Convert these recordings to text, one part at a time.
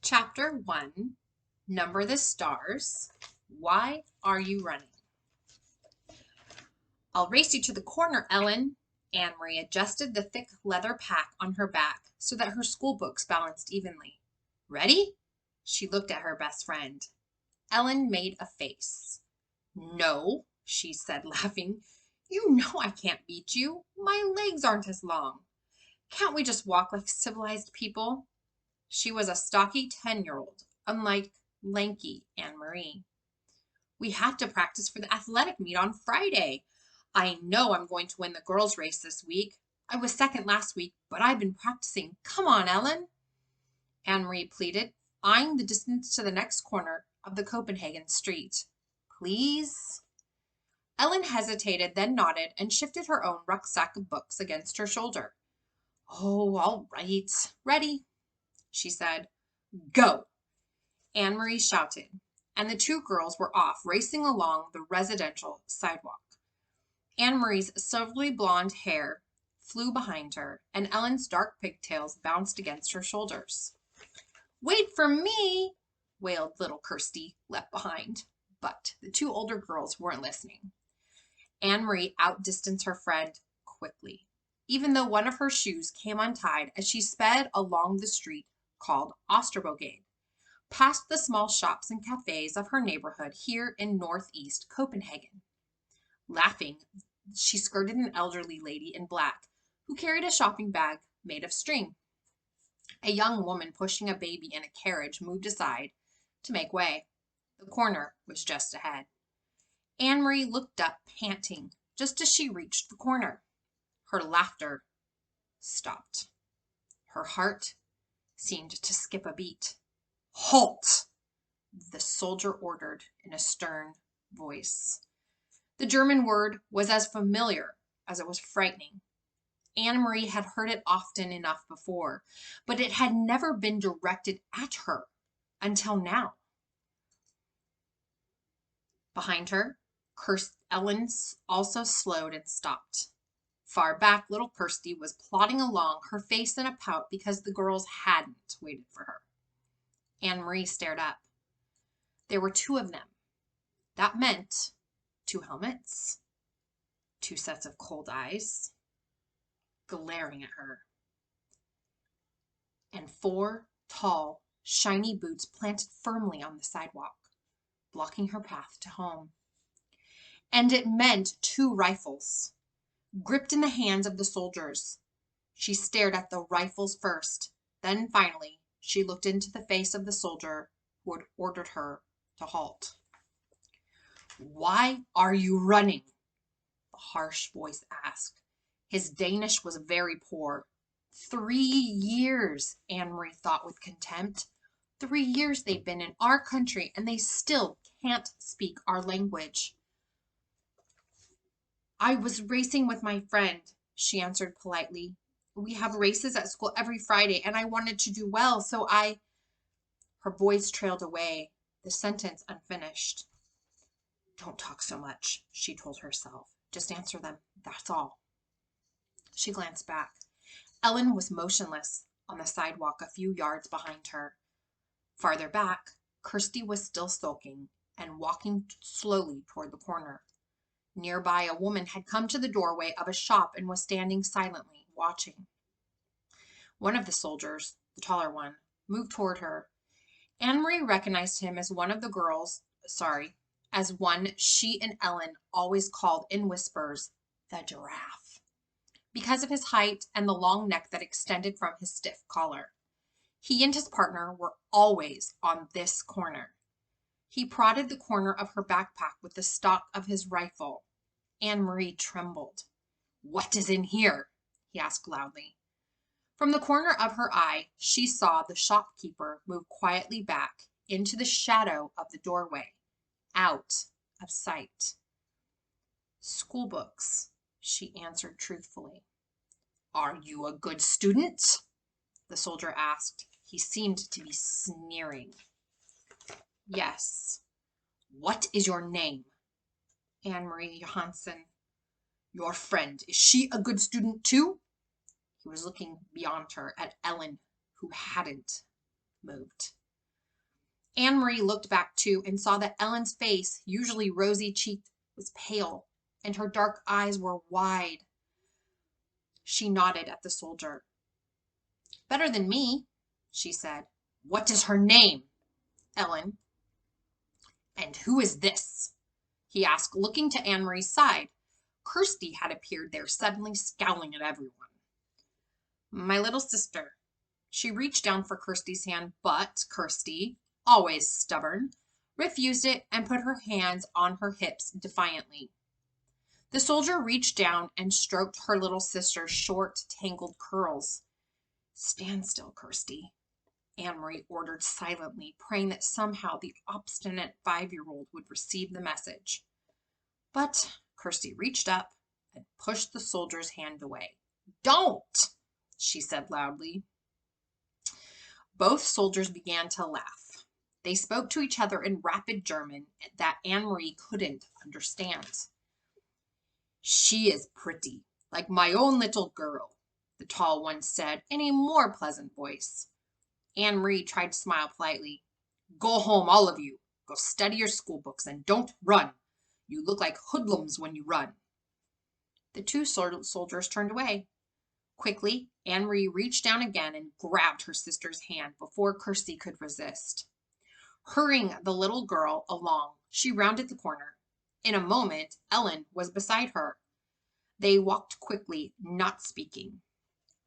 Chapter 1, Number the Stars. Why are you running? I'll race you to the corner, Ellen. Anne Marie adjusted the thick leather pack on her back so that her school books balanced evenly. Ready? She looked at her best friend. Ellen made a face. No, she said, laughing. You know I can't beat you. My legs aren't as long. Can't we just walk like civilized people? She was a stocky 10-year-old, unlike lanky Anne Marie. We have to practice for the athletic meet on Friday. I know I'm going to win the girls' race this week. I was second last week, but I've been practicing. Come on, Ellen, Anne Marie pleaded, eyeing the distance to the next corner of the Copenhagen street. Please? Ellen hesitated, then nodded and shifted her own rucksack of books against her shoulder. Oh, all right. Ready, she said. Go! Anne Marie shouted, and the two girls were off racing along the residential sidewalk. Anne Marie's silvery blonde hair flew behind her, and Ellen's dark pigtails bounced against her shoulders. Wait for me, wailed little Kirsty, left behind. But the two older girls weren't listening. Anne Marie outdistanced her friend quickly, even though one of her shoes came untied as she sped along the street called Osterbogade, past the small shops and cafes of her neighborhood here in northeast Copenhagen. Laughing, she skirted an elderly lady in black who carried a shopping bag made of string. A young woman pushing a baby in a carriage moved aside to make way. The corner was just ahead. Anne Marie looked up, panting, just as she reached the corner. Her laughter stopped. Her heart seemed to skip a beat. Halt! The soldier ordered in a stern voice. The German word was as familiar as it was frightening. Anne Marie had heard it often enough before, but it had never been directed at her until now. Behind her, Ellen also slowed and stopped. Far back, little Kirsty was plodding along, her face in a pout because the girls hadn't waited for her. Anne Marie stared up. There were two of them. That meant 2 helmets, 2 sets of cold eyes, glaring at her, and 4 tall, shiny boots planted firmly on the sidewalk, blocking her path to home. And it meant 2 rifles, gripped in the hands of the soldiers. She stared at the rifles first, then finally she looked into the face of the soldier who had ordered her to halt. Why are you running? The harsh voice asked. His Danish was very poor. 3 years, Anne Marie thought with contempt. 3 years they've been in our country and they still can't speak our language. I was racing with my friend, she answered politely. We have races at school every Friday and I wanted to do well, so I... Her voice trailed away, the sentence unfinished. Don't talk so much, she told herself. Just answer them, that's all. She glanced back. Ellen was motionless on the sidewalk a few yards behind her. Farther back, Kirsty was still sulking and walking slowly toward the corner. Nearby, a woman had come to the doorway of a shop and was standing silently, watching. One of the soldiers, the taller one, moved toward her. Anne Marie recognized him as one of the girls, as one she and Ellen always called in whispers, the giraffe, because of his height and the long neck that extended from his stiff collar. He and his partner were always on this corner. He prodded the corner of her backpack with the stock of his rifle. Anne Marie trembled. What is in here? He asked loudly. From the corner of her eye, she saw the shopkeeper move quietly back into the shadow of the doorway, out of sight. School books, she answered truthfully. Are you a good student? The soldier asked. He seemed to be sneering. Yes. What is your name? Anne Marie Johansson. Your friend, is she a good student too? He was looking beyond her at Ellen, who hadn't moved. Anne-Marie looked back too and saw that Ellen's face, usually rosy-cheeked, was pale, and her dark eyes were wide. She nodded at the soldier. "Better than me," she said. "What is her name?" "Ellen." "And who is this?" he asked, looking to Anne-Marie's side. Kirsty had appeared there suddenly, scowling at everyone. "My little sister." She reached down for Kirsty's hand, but Kirsty, always stubborn, refused it and put her hands on her hips defiantly. The soldier reached down and stroked her little sister's short, tangled curls. "Stand still, Kirsty," Anne-Marie ordered silently, praying that somehow the obstinate 5-year-old would receive the message. But Kirsty reached up and pushed the soldier's hand away. "Don't!" she said loudly. Both soldiers began to laugh. They spoke to each other in rapid German that Anne-Marie couldn't understand. "She is pretty, like my own little girl," the tall one said in a more pleasant voice. Anne-Marie tried to smile politely. "Go home, all of you. Go study your school books and don't run. You look like hoodlums when you run." The two soldiers turned away. Quickly, Anne-Marie reached down again and grabbed her sister's hand before Kirsty could resist. Hurrying the little girl along, she rounded the corner. In a moment, Ellen was beside her. They walked quickly, not speaking,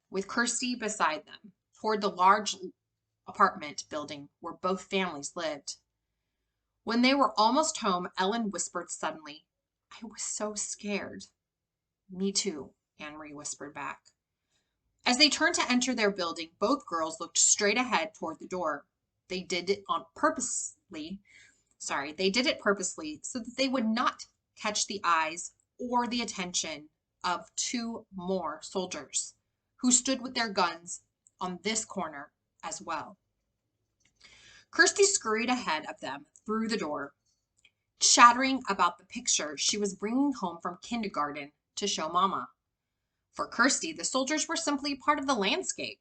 with Kirsty beside them, toward the large apartment building where both families lived. When they were almost home, Ellen whispered suddenly, "I was so scared." "Me too," Anne-Marie whispered back. As they turned to enter their building, both girls looked straight ahead toward the door. They did it purposely so that they would not catch the eyes or the attention of 2 more soldiers who stood with their guns on this corner as well. Kirsty scurried ahead of them through the door, chattering about the picture she was bringing home from kindergarten to show Mama. For Kirsty, the soldiers were simply part of the landscape,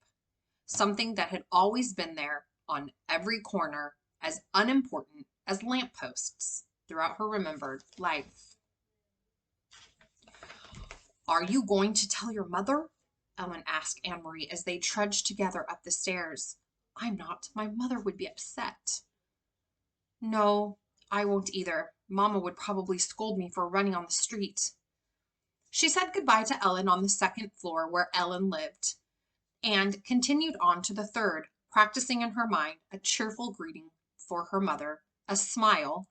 something that had always been there on every corner, as unimportant as lampposts throughout her remembered life. "Are you going to tell your mother?" Ellen asked Anne-Marie as they trudged together up the stairs. "I'm not. My mother would be upset." "No, I won't either. Mama would probably scold me for running on the street." She said goodbye to Ellen on the 2nd floor where Ellen lived, and continued on to the 3rd, practicing in her mind a cheerful greeting for her mother, a smile,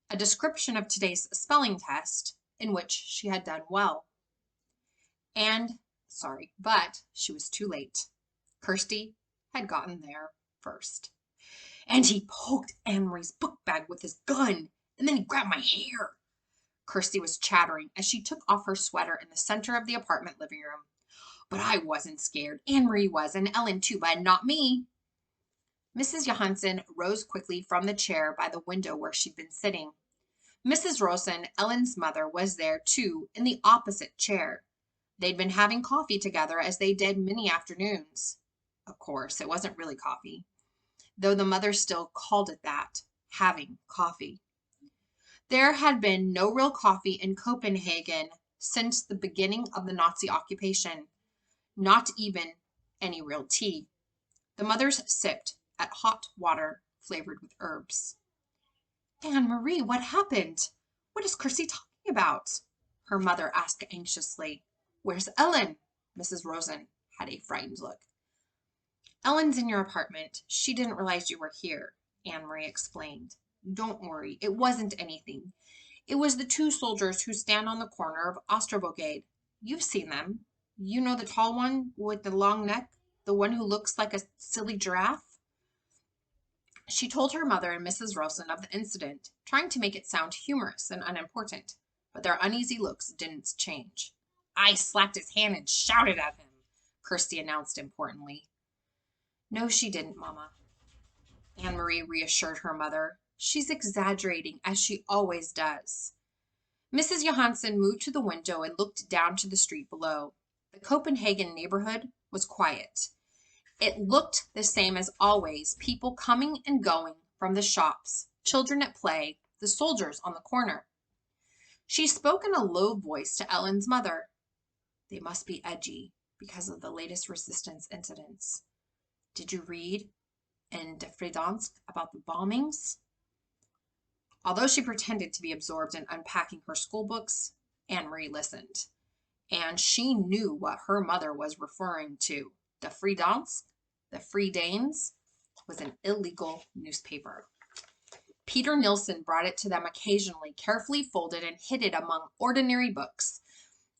a description of today's spelling test, in which she had done well. But she was too late. Kirsty had gotten there first. "And he poked Anne-Marie's book bag with his gun, and then he grabbed my hair," Kirsty was chattering as she took off her sweater in the center of the apartment living room. "But I wasn't scared. Anne-Marie was, and Ellen too, but not me." Mrs. Johansen rose quickly from the chair by the window where she'd been sitting. Mrs. Rosen, Ellen's mother, was there too, in the opposite chair. They'd been having coffee together as they did many afternoons. Of course, it wasn't really coffee, though the mother still called it that, having coffee. There had been no real coffee in Copenhagen since the beginning of the Nazi occupation, not even any real tea. The mothers sipped at hot water flavored with herbs. "Anne-Marie, what happened? What is Kirsty talking about?" her mother asked anxiously. "Where's Ellen?" Mrs. Rosen had a frightened look. "Ellen's in your apartment. She didn't realize you were here," Anne-Marie explained. "Don't worry. It wasn't anything. It was the 2 soldiers who stand on the corner of Osterbrogade. You've seen them. You know the tall one with the long neck, the one who looks like a silly giraffe?" She told her mother and Mrs. Rosen of the incident, trying to make it sound humorous and unimportant, but their uneasy looks didn't change. "I slapped his hand and shouted at him," Kirsty announced importantly. "No, she didn't, Mama," Anne-Marie reassured her mother. "She's exaggerating, as she always does." Mrs. Johansen moved to the window and looked down to the street below. The Copenhagen neighborhood was quiet. It looked the same as always, people coming and going, from the shops, children at play, the soldiers on the corner. She spoke in a low voice to Ellen's mother. They must be edgy because of the latest resistance incidents. Did you read in De Fredansk about the bombings? Although she pretended to be absorbed in unpacking her school books, Anne-Marie listened, and she knew what her mother was referring to. De Fredansk, the Free Danes, was an illegal newspaper. Peter Nilsson brought it to them occasionally, carefully folded and hid it among ordinary books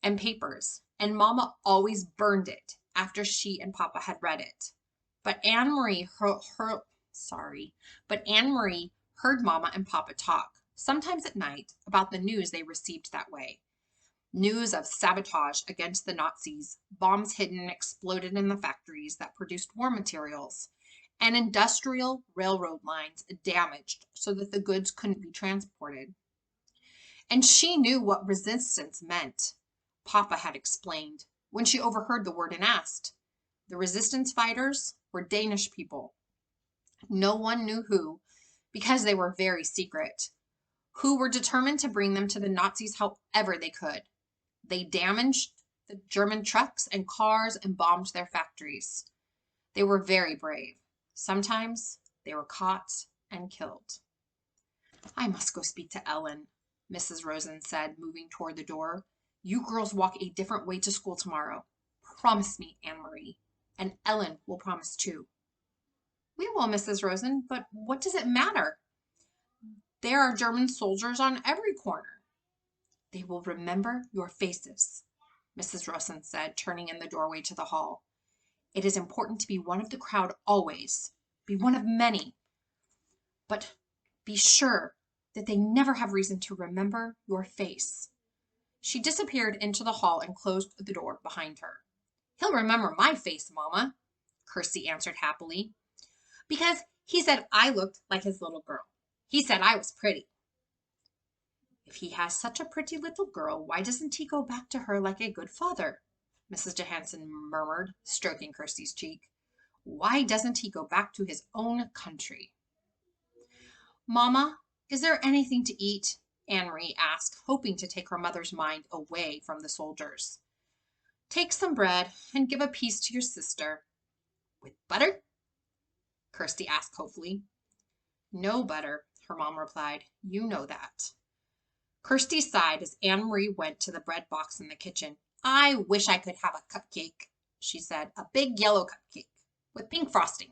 and papers, and Mama always burned it after she and Papa had read it. But Anne-Marie heard Mama and Papa talk, sometimes at night, about the news they received that way. News of sabotage against the Nazis, bombs hidden and exploded in the factories that produced war materials, and industrial railroad lines damaged so that the goods couldn't be transported. And she knew what resistance meant. Papa had explained when she overheard the word and asked. The resistance fighters were Danish people. No one knew who, because they were very secret, who were determined to bring them to the Nazis however they could. They damaged the German trucks and cars and bombed their factories. They were very brave. Sometimes they were caught and killed. I must go speak to Ellen, Mrs. Rosen said, moving toward the door. You girls walk a different way to school tomorrow. Promise me, Anne-Marie. And Ellen will promise too. We will, Mrs. Rosen, but what does it matter? There are German soldiers on every corner. They will remember your faces, Mrs. Rosen said, turning in the doorway to the hall. It is important to be one of the crowd always, be one of many. But be sure that they never have reason to remember your face. She disappeared into the hall and closed the door behind her. He'll remember my face, Mama, Kirsty answered happily, because he said I looked like his little girl. He said I was pretty. If he has such a pretty little girl, why doesn't he go back to her like a good father? Mrs. Johansson murmured, stroking Kirsty's cheek. Why doesn't he go back to his own country? Mama, is there anything to eat? Anne-Marie asked, hoping to take her mother's mind away from the soldiers. Take some bread and give a piece to your sister. With butter? Kirsty asked hopefully. No butter, her mom replied. You know that. Kirsty sighed as Anne-Marie went to the bread box in the kitchen. I wish I could have a cupcake, she said, a big yellow cupcake with pink frosting.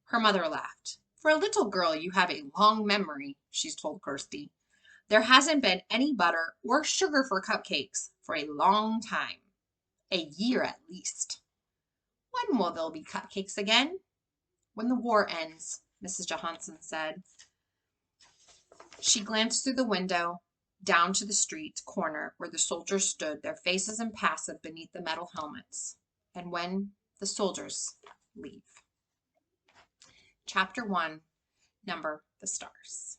Her mother laughed. For a little girl, you have a long memory, she told Kirsty. There hasn't been any butter or sugar for cupcakes for a long time. A year at least. When will there be cupcakes again? When the war ends, Mrs. Johansson said. She glanced through the window down to the street corner where the soldiers stood, their faces impassive beneath the metal helmets. And when the soldiers leave. Chapter 1, Number the Stars.